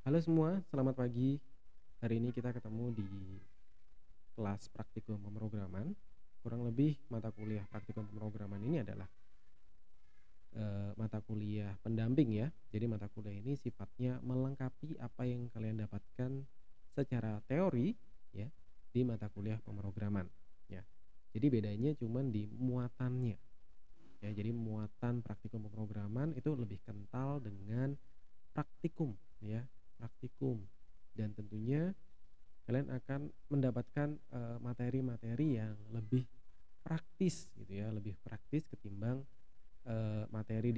Halo semua, selamat pagi. Hari ini kita ketemu di kelas praktikum pemrograman. Kurang lebih mata kuliah praktikum pemrograman ini adalah mata kuliah pendamping ya. Jadi mata kuliah ini sifatnya melengkapi apa yang kalian dapatkan secara teori ya di mata kuliah pemrograman ya. Jadi bedanya cuman di muatannya ya. Jadi muatan praktikum pemrograman itu lebih kental dengan praktikum ya, praktikum. Dan tentunya kalian akan mendapatkan materi-materi yang lebih praktis gitu ya, lebih praktis ketimbang materi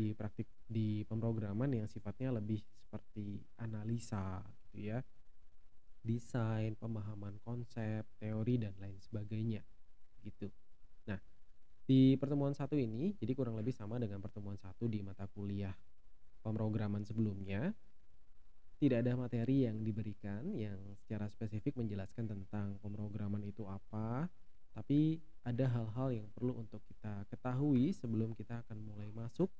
di pemrograman yang sifatnya lebih seperti analisa gitu ya, desain, pemahaman konsep, teori dan lain sebagainya gitu. Nah, di pertemuan satu ini jadi kurang lebih sama dengan pertemuan satu di mata kuliah pemrograman sebelumnya. Tidak ada materi yang diberikan yang secara spesifik menjelaskan tentang pemrograman itu apa, tapi ada hal-hal yang perlu untuk kita ketahui sebelum kita akan mulai masuk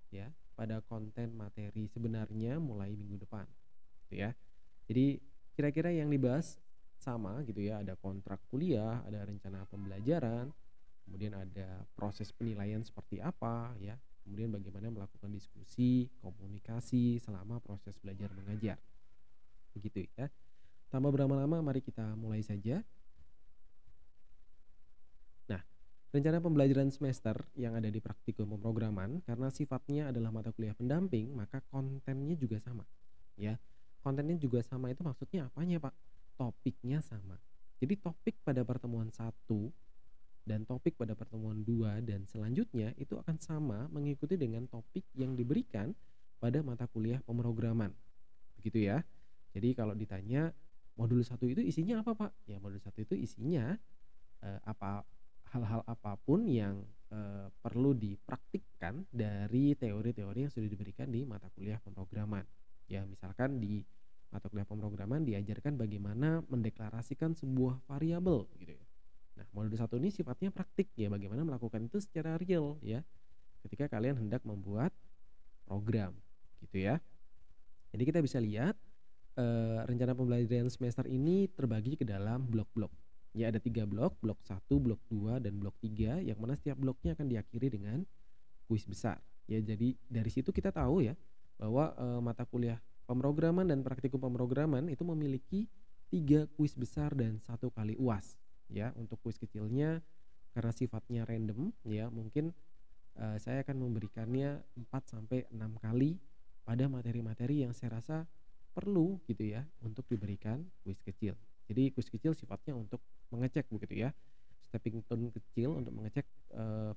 ya pada konten materi sebenarnya mulai minggu depan, gitu ya. Jadi kira-kira yang dibahas sama gitu ya, ada kontrak kuliah, ada rencana pembelajaran, kemudian ada proses penilaian seperti apa ya, kemudian bagaimana melakukan diskusi, komunikasi selama proses belajar mengajar. Begitu ya. Tanpa berlama-lama mari kita mulai saja. Nah, rencana pembelajaran semester yang ada di praktikum pemrograman karena sifatnya adalah mata kuliah pendamping, maka kontennya juga sama, ya. Kontennya juga sama itu maksudnya apanya, Pak? Topiknya sama. Jadi topik pada pertemuan satu dan topik pada pertemuan 2 dan selanjutnya itu akan sama mengikuti dengan topik yang diberikan pada mata kuliah pemrograman. Begitu ya. Jadi kalau ditanya modul satu itu isinya apa, Pak? Ya modul satu itu isinya apa hal-hal apapun yang perlu dipraktikkan dari teori-teori yang sudah diberikan di mata kuliah pemrograman. Ya, misalkan di mata kuliah pemrograman diajarkan bagaimana mendeklarasikan sebuah variabel gitu ya. Nah, modul satu ini sifatnya praktik ya, bagaimana melakukan itu secara real ya, ketika kalian hendak membuat program gitu ya. Jadi kita bisa lihat rencana pembelajaran semester ini terbagi ke dalam blok-blok. Ya ada 3 blok, blok satu, blok 2 dan blok 3 yang mana setiap bloknya akan diakhiri dengan kuis besar. Ya jadi dari situ kita tahu ya bahwa mata kuliah pemrograman dan praktikum pemrograman itu memiliki 3 kuis besar dan satu kali UAS. Ya untuk kuis kecilnya karena sifatnya random ya mungkin saya akan memberikannya 4 sampai 6 kali pada materi-materi yang saya rasa perlu gitu ya untuk diberikan kuis kecil. Jadi kuis kecil sifatnya untuk mengecek begitu ya, stepping stone kecil untuk mengecek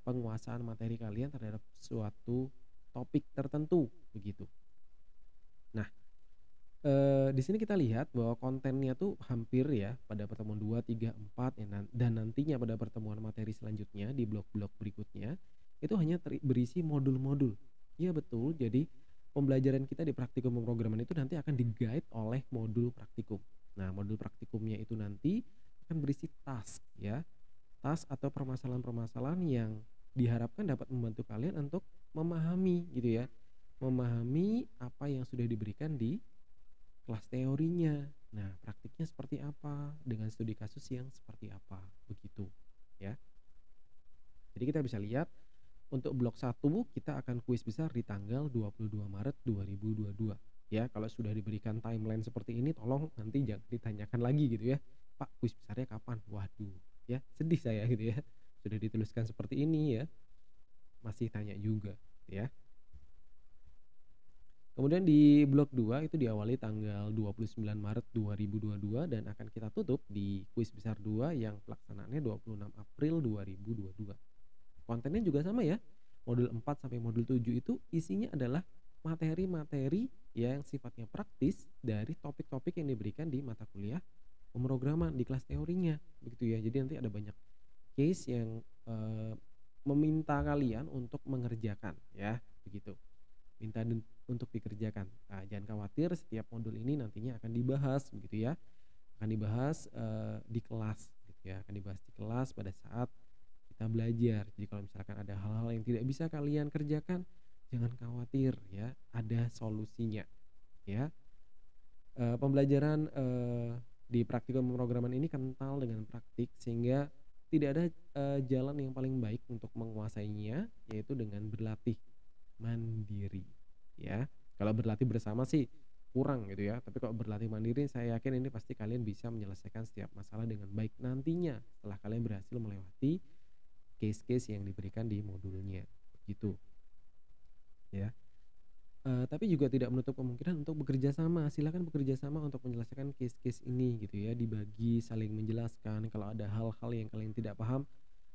penguasaan materi kalian terhadap suatu topik tertentu begitu. Nah, di sini kita lihat bahwa kontennya tuh hampir ya pada pertemuan 2, 3, 4 ya dan nantinya pada pertemuan materi selanjutnya di blok-blok berikutnya itu hanya berisi modul-modul. Iya betul, jadi pembelajaran kita di praktikum pemrograman itu nanti akan di-guide oleh modul praktikum. Nah, modul praktikumnya itu nanti akan berisi task ya, task atau permasalahan-permasalahan yang diharapkan dapat membantu kalian untuk memahami gitu ya, memahami apa yang sudah diberikan di kelas teorinya. Nah, praktiknya seperti apa dengan studi kasus yang seperti apa, begitu ya. Jadi kita bisa lihat untuk blok satu kita akan kuis besar di tanggal 22 Maret 2022. Ya, kalau sudah diberikan timeline seperti ini tolong nanti jangan ditanyakan lagi gitu ya. Pak, kuis besarnya kapan? Waduh, ya sedih saya gitu ya. Sudah dituliskan seperti ini ya, masih tanya juga ya. Kemudian di blok 2 itu diawali tanggal 29 Maret 2022 dan akan kita tutup di kuis besar 2 yang pelaksanaannya 26 April 2022. Kontennya juga sama ya. Modul 4 sampai modul 7 itu isinya adalah materi-materi yang sifatnya praktis dari topik-topik yang diberikan di mata kuliah pemrograman di kelas teorinya. Begitu ya. Jadi nanti ada banyak case yang meminta kalian untuk mengerjakan ya, begitu. Minta untuk dikerjakan. Nah, jangan khawatir setiap modul ini nantinya akan dibahas begitu ya. Akan dibahas di kelas gitu ya, akan dibahas di kelas pada saat kita belajar. Jadi kalau misalkan ada hal-hal yang tidak bisa kalian kerjakan, jangan khawatir ya, ada solusinya ya. Pembelajaran, di praktikum pemrograman ini kental dengan praktik sehingga tidak ada, jalan yang paling baik untuk menguasainya, yaitu dengan berlatih mandiri, ya. Kalau berlatih bersama sih kurang gitu ya, tapi kalau berlatih mandiri saya yakin ini pasti kalian bisa menyelesaikan setiap masalah dengan baik nantinya setelah kalian berhasil melewati case-case yang diberikan di modulnya, gitu, ya. Tapi juga tidak menutup kemungkinan untuk bekerja sama, silakan bekerja sama untuk menyelesaikan case-case ini gitu ya, dibagi, saling menjelaskan, kalau ada hal-hal yang kalian tidak paham,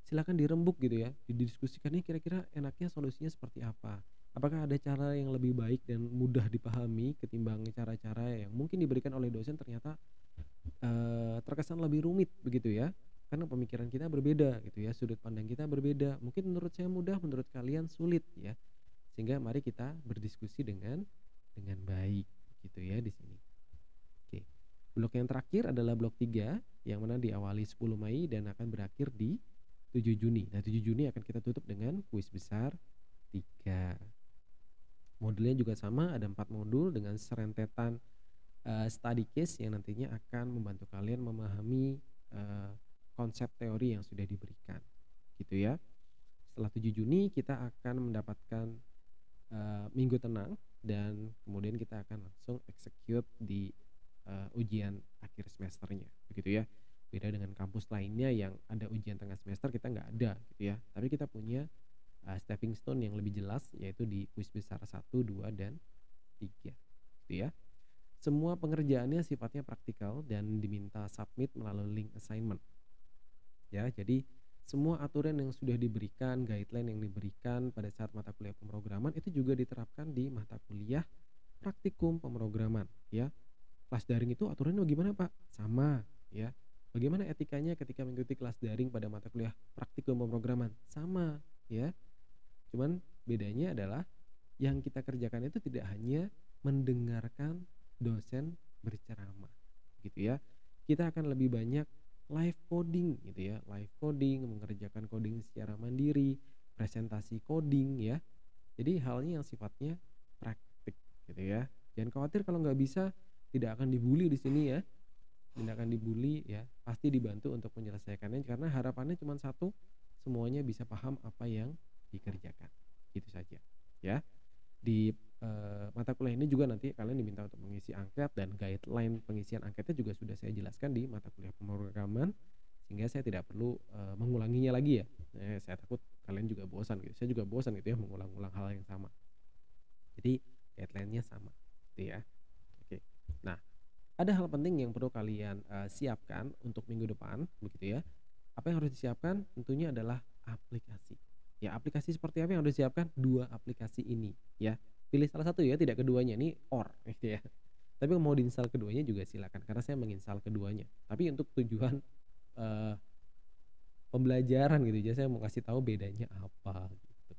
silakan dirembuk gitu ya, didiskusikan nih kira-kira enaknya solusinya seperti apa. Apakah ada cara yang lebih baik dan mudah dipahami ketimbang cara-cara yang mungkin diberikan oleh dosen ternyata, terkesan lebih rumit begitu ya, karena pemikiran kita berbeda gitu ya, sudut pandang kita berbeda, mungkin menurut saya mudah, menurut kalian sulit ya. Sehingga mari kita berdiskusi dengan baik gitu ya di sini. Oke. Blok yang terakhir adalah blok 3 yang mana diawali 10 Mei dan akan berakhir di 7 Juni. Nah, 7 Juni akan kita tutup dengan kuis besar 3. Modulnya juga sama, ada 4 modul dengan serentetan study case yang nantinya akan membantu kalian memahami konsep teori yang sudah diberikan. Gitu ya. Setelah 7 Juni kita akan mendapatkan minggu tenang dan kemudian kita akan langsung execute di ujian akhir semesternya begitu ya. Beda dengan kampus lainnya yang ada ujian tengah semester kita nggak ada gitu ya. Tapi kita punya stepping stone yang lebih jelas yaitu di kuis besar 1, 2 dan 3 gitu ya. Semua pengerjaannya sifatnya praktikal dan diminta submit melalui link assignment. Ya, jadi semua aturan yang sudah diberikan, guideline yang diberikan pada saat mata kuliah pemrograman itu juga diterapkan di mata kuliah praktikum pemrograman ya. Kelas daring itu aturannya bagaimana, Pak? Sama ya. Bagaimana etikanya ketika mengikuti kelas daring pada mata kuliah praktikum pemrograman? Sama ya. Cuman bedanya adalah yang kita kerjakan itu tidak hanya mendengarkan dosen berceramah gitu ya. Kita akan lebih banyak live coding gitu ya, live coding, mengerjakan coding secara mandiri, presentasi coding ya. Jadi halnya yang sifatnya praktik gitu ya. Jangan khawatir kalau nggak bisa, tidak akan dibully di sini ya, tidak akan dibully ya, pasti dibantu untuk menyelesaikannya karena harapannya cuma satu, semuanya bisa paham apa yang dikerjakan. Gitu saja ya. Di mata kuliah ini juga nanti kalian diminta untuk mengisi angket dan guideline pengisian angketnya juga sudah saya jelaskan di mata kuliah pemrograman sehingga saya tidak perlu mengulanginya lagi ya. Saya takut kalian juga bosan gitu. Saya juga bosan gitu ya mengulang-ulang hal yang sama. Jadi guideline-nya sama gitu ya. Oke. Nah, ada hal penting yang perlu kalian siapkan untuk minggu depan begitu ya. Apa yang harus disiapkan? Tentunya adalah aplikasi. Ya, aplikasi seperti apa yang harus disiapkan? 2 aplikasi ini ya. Pilih salah satu ya, tidak keduanya, ini gitu ya. Tapi mau diinstal keduanya juga silakan karena saya menginstal keduanya. Tapi untuk tujuan eee, pembelajaran gitu ya, saya mau kasih tahu bedanya apa gitu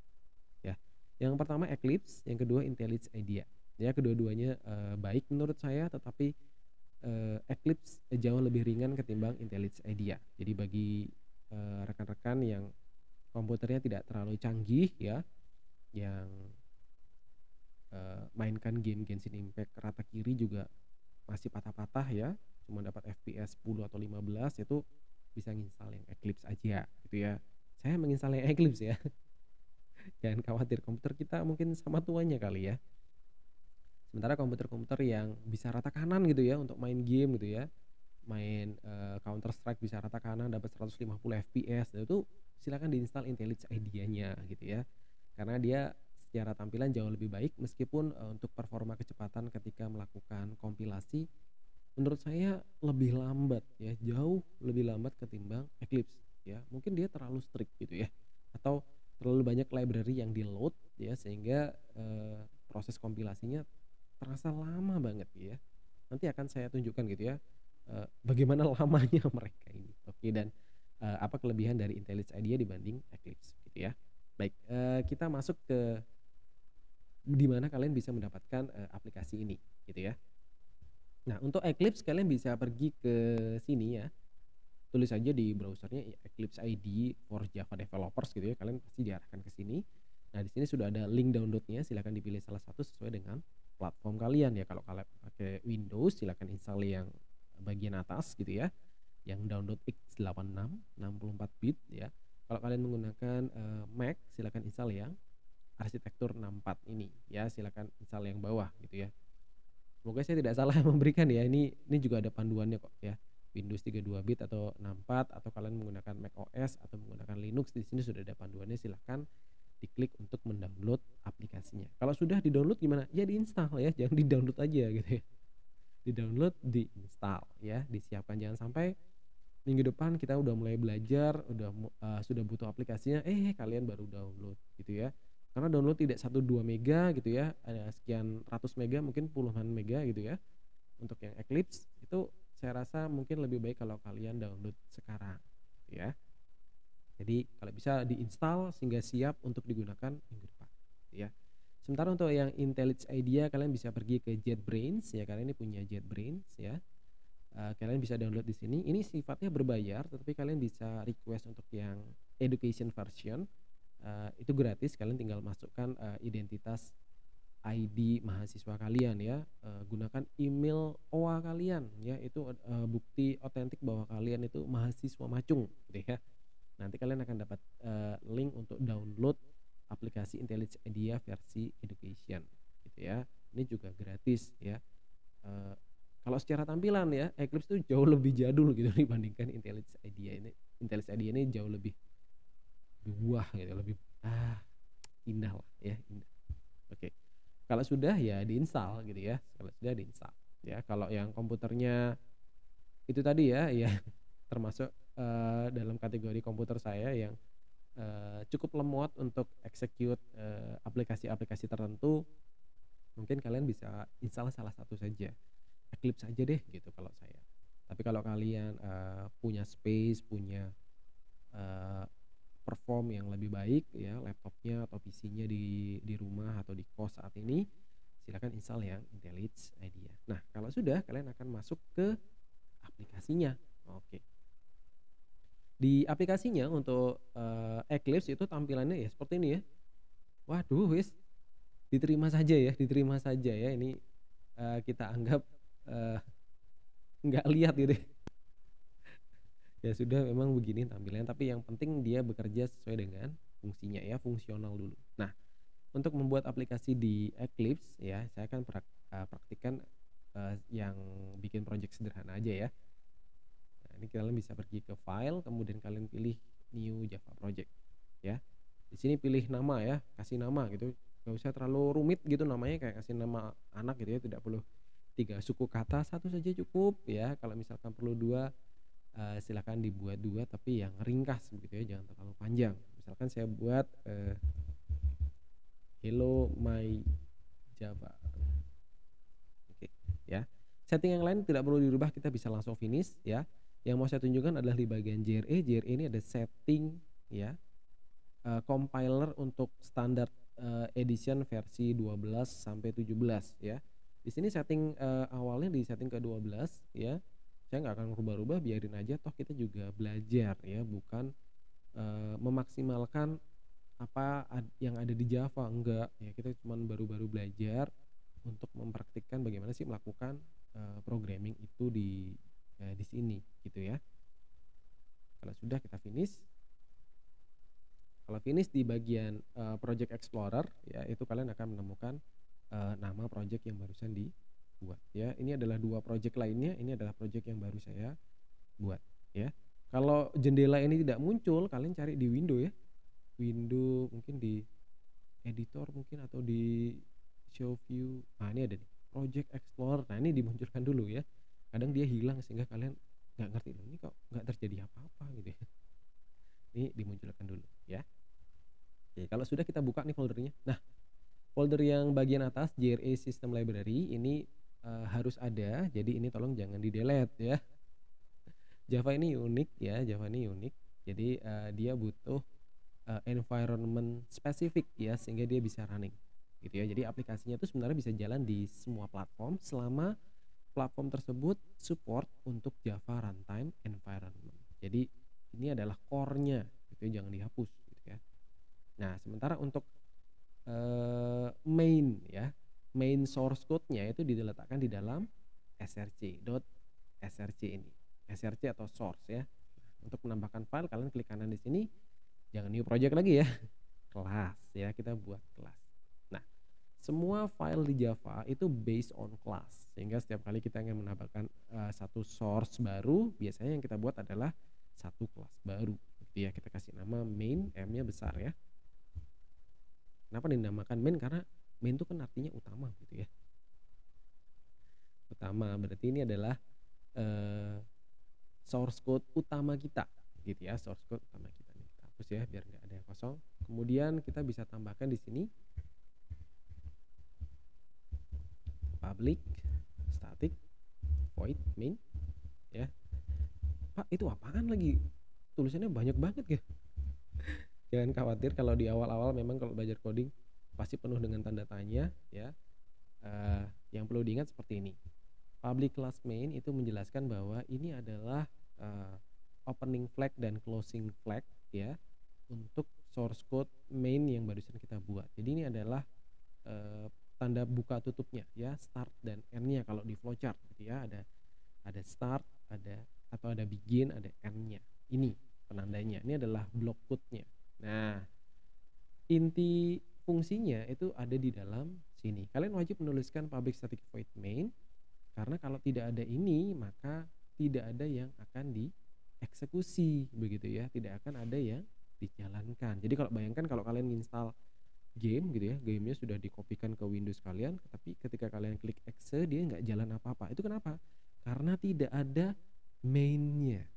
ya. Yang pertama Eclipse, yang kedua IntelliJ IDEA. Ya, kedua-duanya baik menurut saya tetapi Eclipse jauh lebih ringan ketimbang IntelliJ IDEA. Jadi bagi rekan-rekan yang komputernya tidak terlalu canggih ya, yang mainkan game Genshin Impact rata kiri juga masih patah-patah ya, cuma dapat FPS 10 atau 15 itu bisa nginstal yang Eclipse aja gitu ya. Saya menginstal yang Eclipse ya. Jangan khawatir komputer kita mungkin sama tuanya kali ya. Sementara komputer-komputer yang bisa rata kanan gitu ya untuk main game gitu ya, main Counter Strike bisa rata kanan dapat 150 FPS, nah itu silakan diinstal IntelliJ IDEA-nya gitu ya. Karena dia secara tampilan jauh lebih baik meskipun untuk performa kecepatan ketika melakukan kompilasi menurut saya lebih lambat ya, jauh lebih lambat ketimbang Eclipse ya. Mungkin dia terlalu strict gitu ya atau terlalu banyak library yang di-load ya sehingga proses kompilasinya terasa lama banget ya. Nanti akan saya tunjukkan gitu ya bagaimana lamanya mereka ini. Oke dan apa kelebihan dari IntelliJ IDEA dibanding Eclipse gitu ya. Baik, kita masuk ke di mana kalian bisa mendapatkan aplikasi ini gitu ya. Nah, untuk Eclipse kalian bisa pergi ke sini ya. Tulis aja di browsernya Eclipse ID for Java Developers gitu ya. Kalian pasti diarahkan ke sini. Nah, di sini sudah ada link downloadnya. Silakan dipilih salah satu sesuai dengan platform kalian ya. Kalau kalian pakai Windows silakan install yang bagian atas gitu ya, yang download x86 64 bit ya. Kalau kalian menggunakan Mac silakan install yang arsitektur 64 ini ya, silakan install yang bawah gitu ya. Semoga saya tidak salah memberikan ya. Ini juga ada panduannya kok ya. Windows 32 bit atau 64 atau kalian menggunakan Mac OS atau menggunakan Linux, di sini sudah ada panduannya, silahkan diklik untuk mendownload aplikasinya. Kalau sudah di-download gimana? Ya diinstal ya, jangan di-download aja gitu ya. Di-download, diinstal ya, disiapkan, jangan sampai minggu depan kita udah mulai belajar, sudah butuh aplikasinya, kalian baru download gitu ya. Karena download tidak 1 2 mega gitu ya, ada sekian ratus mega, mungkin puluhan mega gitu ya. Untuk yang Eclipse itu saya rasa mungkin lebih baik kalau kalian download sekarang gitu ya. Jadi kalau bisa diinstal sehingga siap untuk digunakan minggu depan gitu ya. Sementara untuk yang IntelliJ IDEA kalian bisa pergi ke JetBrains ya, kalian ini punya JetBrains ya. Kalian bisa download di sini. Ini sifatnya berbayar, tetapi kalian bisa request untuk yang education version. Itu gratis, kalian tinggal masukkan identitas ID mahasiswa kalian ya, gunakan email OA kalian ya, itu bukti otentik bahwa kalian itu mahasiswa Macung gitu ya. Nanti kalian akan dapat link untuk download aplikasi IntelliJ IDEA versi education gitu ya. Ini juga gratis ya. Kalau secara tampilan ya, Eclipse itu jauh lebih jadul gitu dibandingkan IntelliJ IDEA ini. IntelliJ IDEA ini jauh lebih wah gitu, lebih indah lah ya, indah. Oke. Kalau sudah ya diinstal gitu ya. Kalau sudah diinstal ya. Kalau yang komputernya itu tadi ya, ya termasuk dalam kategori komputer saya yang cukup lemot untuk execute aplikasi-aplikasi tertentu, mungkin kalian bisa install salah satu saja. Eclipse aja deh gitu kalau saya. Tapi kalau kalian punya space, punya perform yang lebih baik ya, laptopnya atau PC-nya di rumah atau di kos saat ini, silakan install yang IntelliJ IDEA. Nah, kalau sudah kalian akan masuk ke aplikasinya. Oke. Di aplikasinya untuk Eclipse itu tampilannya ya seperti ini ya. Waduh, wis diterima saja ya. Ini kita anggap nggak lihat gitu. Ya sudah, memang begini tampilannya, tapi yang penting dia bekerja sesuai dengan fungsinya ya, fungsional dulu. Nah, untuk membuat aplikasi di Eclipse ya, saya akan praktikkan yang bikin project sederhana aja ya. Nah, ini kalian bisa pergi ke file, kemudian kalian pilih new Java project ya. Di sini pilih nama ya, kasih nama gitu. Gak usah terlalu rumit gitu namanya, kayak kasih nama anak gitu ya, tidak perlu 3 suku kata, satu saja cukup ya. Kalau misalkan perlu 2, silakan dibuat 2 tapi yang ringkas begitu ya, jangan terlalu panjang. Misalkan saya buat hello my Java. Oke ya. Setting yang lain tidak perlu dirubah, kita bisa langsung finish ya. Yang mau saya tunjukkan adalah di bagian JRE. JRE ini ada setting ya. Compiler untuk standar edition versi 12 sampai 17 ya. Di sini setting awalnya di setting ke-12 ya. Saya nggak akan rubah-rubah, biarin aja, toh kita juga belajar ya, bukan memaksimalkan apa yang ada di Java, enggak ya, kita cuma baru-baru belajar untuk mempraktikkan bagaimana sih melakukan programming itu di sini gitu ya. Kalau sudah kita finish. Kalau finish di bagian Project Explorer ya, itu kalian akan menemukan nama project yang barusan dibuat ya. Ini adalah 2 project lainnya, ini adalah project yang baru saya buat ya. Kalau jendela ini tidak muncul, kalian cari di window ya. Window mungkin di editor mungkin, atau di show view. Nah, ini ada nih, Project Explorer. Nah, ini dimunculkan dulu ya. Kadang dia hilang sehingga kalian nggak ngerti loh, ini kok nggak terjadi apa-apa gitu ya. Ini dimunculkan dulu ya. Oke, kalau sudah kita buka nih foldernya. Nah, folder yang bagian atas JRE System Library ini harus ada, jadi ini tolong jangan di delete ya. Java ini unik ya, Java ini unik. Jadi dia butuh environment spesifik ya, sehingga dia bisa running gitu ya. Jadi aplikasinya itu sebenarnya bisa jalan di semua platform selama platform tersebut support untuk Java Runtime Environment. Jadi ini adalah core-nya gitu ya, jangan dihapus gitu ya. Nah, sementara untuk main ya, main source code-nya itu diletakkan di dalam src ini. src atau source ya. Untuk menambahkan file kalian klik kanan di sini, jangan new project lagi ya. Kelas ya, kita buat kelas. Nah, semua file di Java itu based on class, sehingga setiap kali kita ingin menambahkan satu source baru, biasanya yang kita buat adalah satu kelas baru gitu ya. Kita kasih nama main, M-nya besar ya. Kenapa dinamakan main? Karena main itu kan artinya utama gitu ya. Utama berarti ini adalah source code utama kita gitu ya. Source code utama kita nih, kita hapus ya biar nggak ada yang kosong. Kemudian kita bisa tambahkan di sini public static void main ya. Pak, itu apaan lagi? Tulisannya banyak banget ya. Jangan khawatir kalau di awal-awal memang kalau belajar coding pasti penuh dengan tanda tanya ya. Yang perlu diingat seperti ini. Public class main itu menjelaskan bahwa ini adalah opening flag dan closing flag ya untuk source code main yang barusan kita buat. Jadi ini adalah tanda buka tutupnya ya, start dan end-nya kalau di flowchart gitu ya. Ada start, ada begin, ada end-nya. Ini penandanya. Ini adalah block code-nya. Nah, inti fungsinya itu ada di dalam sini. Kalian wajib menuliskan public static void main, karena kalau tidak ada ini maka tidak ada yang akan dieksekusi begitu ya, tidak akan ada yang dijalankan. Jadi kalau bayangkan kalau kalian install game gitu ya, gamenya sudah dikopikan ke Windows kalian, tapi ketika kalian klik exe dia nggak jalan apa-apa. Itu kenapa? Karena tidak ada mainnya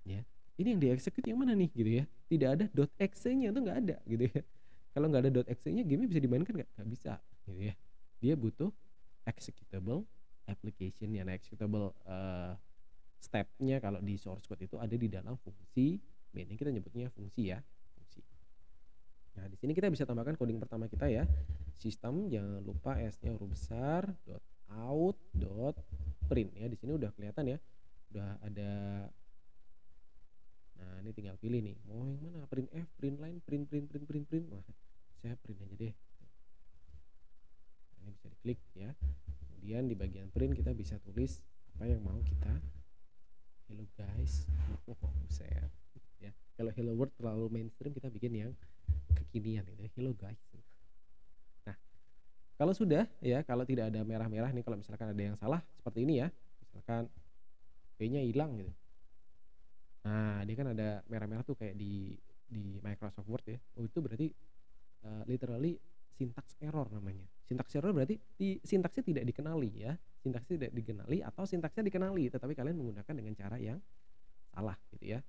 ya. Ini yang dieksekut yang mana nih gitu ya, tidak ada .exe-nya itu nggak ada gitu ya. Kalau nggak ada .exe-nya gamenya bisa dimainkan nggak bisa gitu ya. Dia butuh executable application-nya. Nah, executable step-nya kalau di source code itu ada di dalam fungsi main, kita nyebutnya fungsi ya, fungsi. Nah, di sini kita bisa tambahkan coding pertama kita ya. Sistem, jangan lupa S-nya huruf besar, .out, .print ya. Di sini udah kelihatan ya. Udah ada. Nah, ini tinggal pilih nih, mau yang mana? Print F, print line, print. Wah, saya print aja deh. Nah, ini bisa diklik ya. Kemudian di bagian print kita bisa tulis apa yang mau kita. Hello guys. Saya ya. Kalau hello world terlalu mainstream, kita bikin yang kekinian gitu ya. Hello guys. Nah, kalau sudah ya, kalau tidak ada merah-merah nih, kalau misalkan ada yang salah seperti ini ya. Misalkan P-nya hilang gitu. Nah, dia kan ada merah-merah tuh kayak di Microsoft Word ya. Oh, itu berarti literally syntax error namanya. Syntax error berarti sintaksnya tidak dikenali ya. Sintaksnya tidak dikenali atau sintaksnya dikenali tetapi kalian menggunakan dengan cara yang salah gitu ya.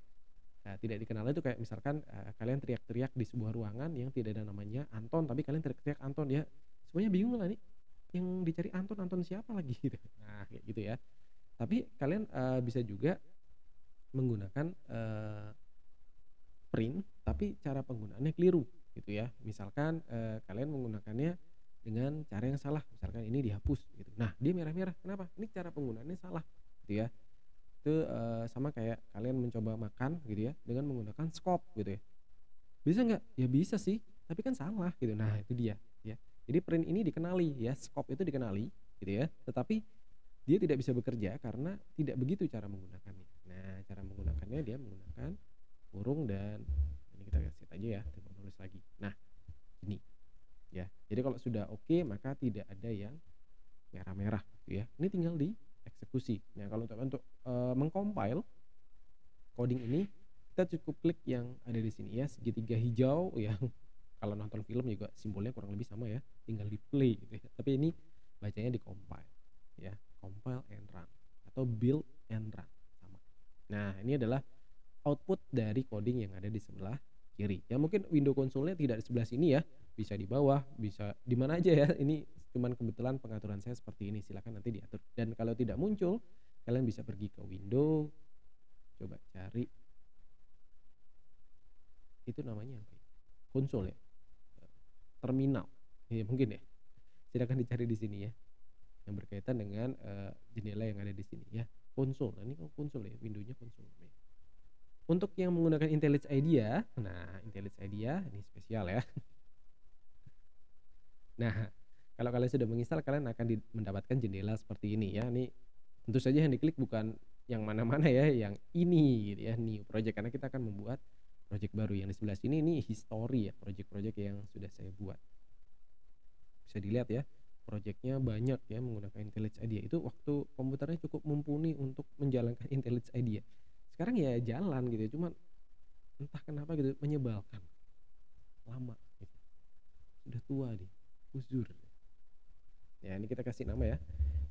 Tidak dikenali itu kayak misalkan kalian teriak-teriak di sebuah ruangan yang tidak ada namanya Anton, tapi kalian teriak-teriak Anton ya. Semuanya bingung lah nih. Yang dicari Anton siapa lagi gitu. Nah, kayak gitu ya. Tapi kalian bisa juga menggunakan print tapi cara penggunaannya keliru gitu ya. Misalkan kalian menggunakannya dengan cara yang salah, misalkan ini dihapus gitu. Nah, dia merah-merah. Kenapa? Ini cara penggunaannya salah gitu ya. Itu sama kayak kalian mencoba makan gitu ya dengan menggunakan scope gitu ya. Bisa nggak? Ya bisa sih, tapi kan salah gitu. Nah, itu dia ya. Jadi print ini dikenali ya, scope itu dikenali gitu ya. Tetapi dia tidak bisa bekerja karena tidak begitu cara menggunakannya. Nah, cara menggunakannya dia menggunakan kurung dan ini kita kasih aja ya, coba nulis lagi. Nah, ini ya. Jadi kalau sudah oke, maka tidak ada yang merah-merah gitu ya. Ini tinggal dieksekusi. Nah, kalau untuk mengcompile coding ini, kita cukup klik yang ada di sini ya, segitiga hijau yang kalau nonton film juga simbolnya kurang lebih sama ya, tinggal di play gitu ya. Tapi ini bacanya di compile ya, compile and run atau build and run sama. Nah, ini adalah output dari coding yang ada di sebelah kiri. Ya mungkin window konsolnya tidak di sebelah sini ya, bisa di bawah, bisa di mana aja ya. Ini cuman kebetulan pengaturan saya seperti ini, silakan nanti diatur. Dan kalau tidak muncul, kalian bisa pergi ke window, coba cari itu namanya apa ya? Konsol ya, terminal ya mungkin ya, silakan dicari di sini ya, yang berkaitan dengan jendela yang ada di sini ya, konsol. Nah, ini konsol ya, windownya konsol ya. Untuk yang menggunakan IntelliJ IDEA, nah IntelliJ IDEA ini spesial ya. Nah, Kalau kalian sudah menginstal, kalian akan mendapatkan jendela seperti ini ya. Ini tentu saja yang diklik bukan yang mana-mana ya, yang ini gitu ya, new project, karena kita akan membuat project baru. Yang di sebelah sini ini history ya, project-project yang sudah saya buat. Bisa dilihat ya, projectnya banyak ya menggunakan IntelliJ IDEA. Itu waktu komputernya cukup mumpuni untuk menjalankan IntelliJ IDEA. Sekarang ya jalan gitu ya, cuman entah kenapa gitu menyebalkan, lama gitu. Sudah tua nih, uzur. Ya ini kita kasih nama ya,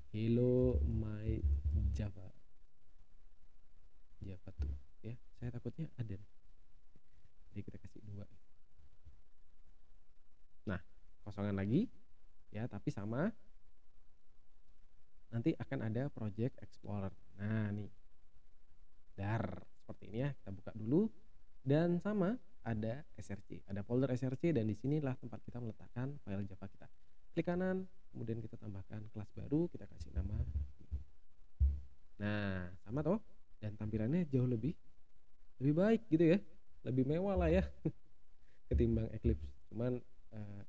Hello My Java, Java tuh ya. Saya takutnya ada, jadi kita kasih 2. Nah, kosongan lagi ya, tapi sama. Nanti akan ada Project Explorer. Nah nih, seperti ini ya. Kita buka dulu, dan sama ada src, ada folder src, dan disinilah tempat kita meletakkan file Java kita. Klik kanan, kemudian kita tambahkan kelas baru, kita kasih nama. Nah sama toh, dan tampilannya jauh lebih baik gitu ya, lebih mewah lah ya ketimbang Eclipse. Cuman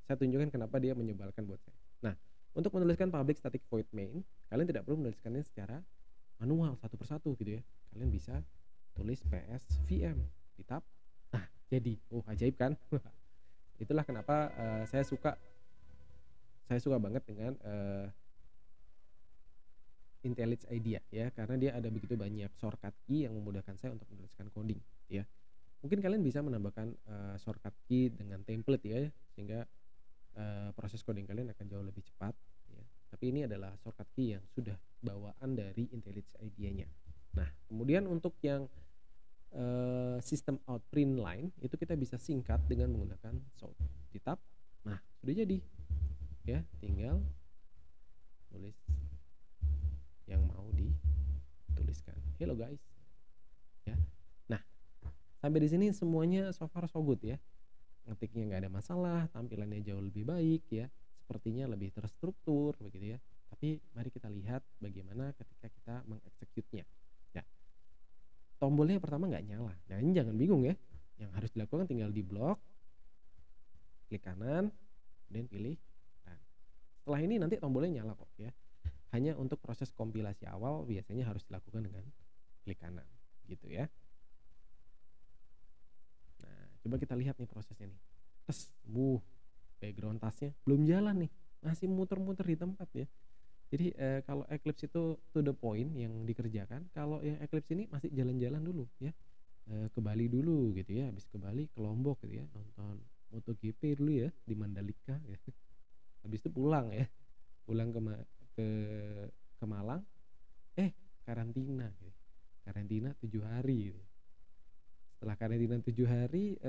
saya tunjukkan kenapa dia menyebalkan buat saya. Nah, untuk menuliskan public static void main, kalian tidak perlu menuliskannya secara manual satu persatu gitu ya. Kalian bisa tulis ps vm di tab. Nah jadi ajaib kan. Itulah kenapa saya suka banget dengan IntelliJ IDEA ya, karena dia ada begitu banyak shortcut key yang memudahkan saya untuk menuliskan coding ya. Mungkin kalian bisa menambahkan shortcut key dengan template ya, sehingga proses coding kalian akan jauh lebih cepat ya. Tapi ini adalah shortcut key yang sudah bawaan dari IntelliJ IDEA-nya. Nah, kemudian untuk yang system out print line itu kita bisa singkat dengan menggunakan shout di tab. Nah, sudah jadi ya, tinggal tulis yang mau dituliskan. Hello guys ya. Nah, sampai di sini semuanya so far so good ya. Ngetiknya nggak ada masalah, tampilannya jauh lebih baik ya, sepertinya lebih terstruktur begitu ya. Tapi mari kita lihat bagaimana ketika kita mengeksekutnya. Nah, tombolnya pertama nggak nyala. Nah ini jangan bingung ya, yang harus dilakukan tinggal di blok, klik kanan, kemudian pilih. Nah, setelah ini nanti tombolnya nyala kok ya. Hanya untuk proses kompilasi awal biasanya harus dilakukan dengan klik kanan gitu ya. Nah, coba kita lihat nih prosesnya nih. Background tasknya belum jalan nih, masih muter-muter di tempat ya. Jadi kalau Eclipse itu to the point yang dikerjakan, kalau yang Eclipse ini masih jalan-jalan dulu ya. Ke Bali dulu gitu ya, habis ke Bali ke Lombok gitu ya, nonton MotoGP dulu ya di Mandalika ya. Habis itu pulang ya, pulang ke Malang, karantina gitu. Karantina 7 hari gitu. Setelah karantina 7 hari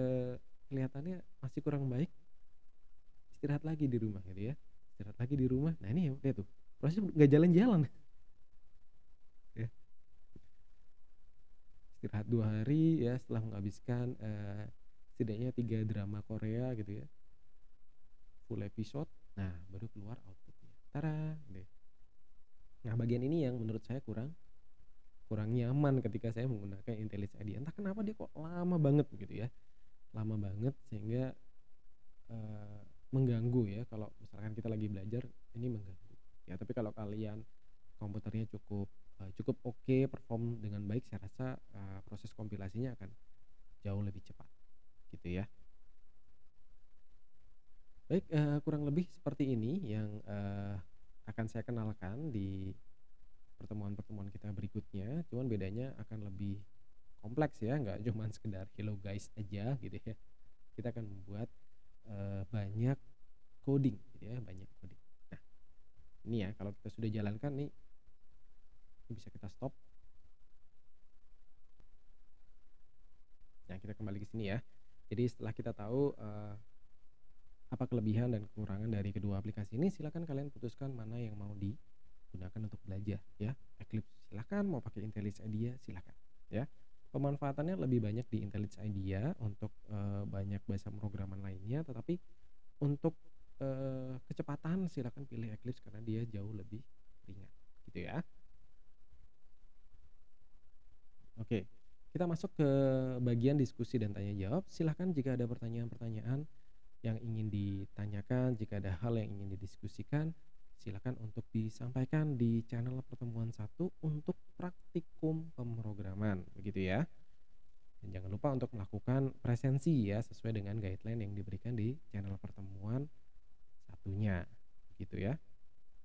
kelihatannya masih kurang baik, istirahat lagi di rumah gitu ya. Istirahat lagi di rumah. Nah ini ya lihat tuh, proses nggak jalan-jalan ya. Istirahat 2 hari ya, setelah menghabiskan setidaknya 3 drama Korea gitu ya, full episode. Nah baru keluar outputnya, tara gitu. Nah bagian ini yang menurut saya kurang nyaman ketika saya menggunakan IntelliJ IDEA. Entah kenapa dia kok lama banget gitu ya, lama banget sehingga mengganggu ya. Kalau misalkan kita lagi belajar, ini mengganggu ya. Tapi kalau kalian komputernya cukup oke, perform dengan baik, saya rasa proses kompilasinya akan jauh lebih cepat gitu ya. Baik, kurang lebih seperti ini yang akan saya kenalkan di pertemuan-pertemuan kita berikutnya. Cuman bedanya akan lebih kompleks ya, nggak cuma sekedar hello guys aja gitu ya. Kita akan membuat banyak coding gitu ya, banyak coding. Nah ini ya, kalau kita sudah jalankan nih, ini bisa kita stop. Nah kita kembali ke sini ya. Jadi setelah kita tahu apa kelebihan dan kekurangan dari kedua aplikasi ini, silakan kalian putuskan mana yang mau digunakan untuk belajar ya. Eclipse silakan, mau pakai IntelliJ IDEA silakan ya. Pemanfaatannya lebih banyak di IntelliJ IDEA untuk banyak bahasa pemrograman lainnya, tetapi untuk kecepatan silakan pilih Eclipse karena dia jauh lebih ringan gitu ya. Oke, kita masuk ke bagian diskusi dan tanya jawab. Silahkan jika ada pertanyaan-pertanyaan yang ingin ditanyakan, jika ada hal yang ingin didiskusikan, silakan untuk disampaikan di channel pertemuan satu untuk praktikum pemrograman, begitu ya. Dan jangan lupa untuk melakukan presensi ya, sesuai dengan guideline yang diberikan di channel pertemuan satunya, begitu ya.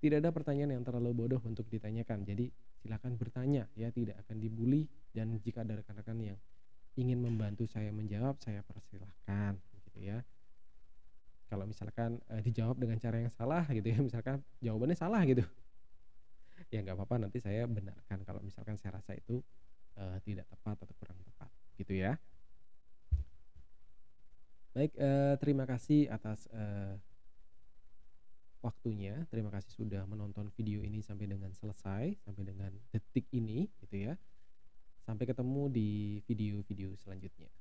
Tidak ada pertanyaan yang terlalu bodoh untuk ditanyakan, jadi silakan bertanya ya, tidak akan dibully, dan jika ada rekan-rekan yang ingin membantu saya menjawab, saya persilahkan, gitu ya. Kalau misalkan, dijawab dengan cara yang salah gitu ya, misalkan jawabannya salah gitu, ya nggak apa-apa, nanti saya benarkan kalau misalkan saya rasa itu, tidak tepat atau kurang tepat, gitu ya. Baik, terima kasih atas, waktunya, terima kasih sudah menonton video ini sampai dengan selesai, sampai dengan detik ini, gitu ya. Sampai ketemu di video-video selanjutnya.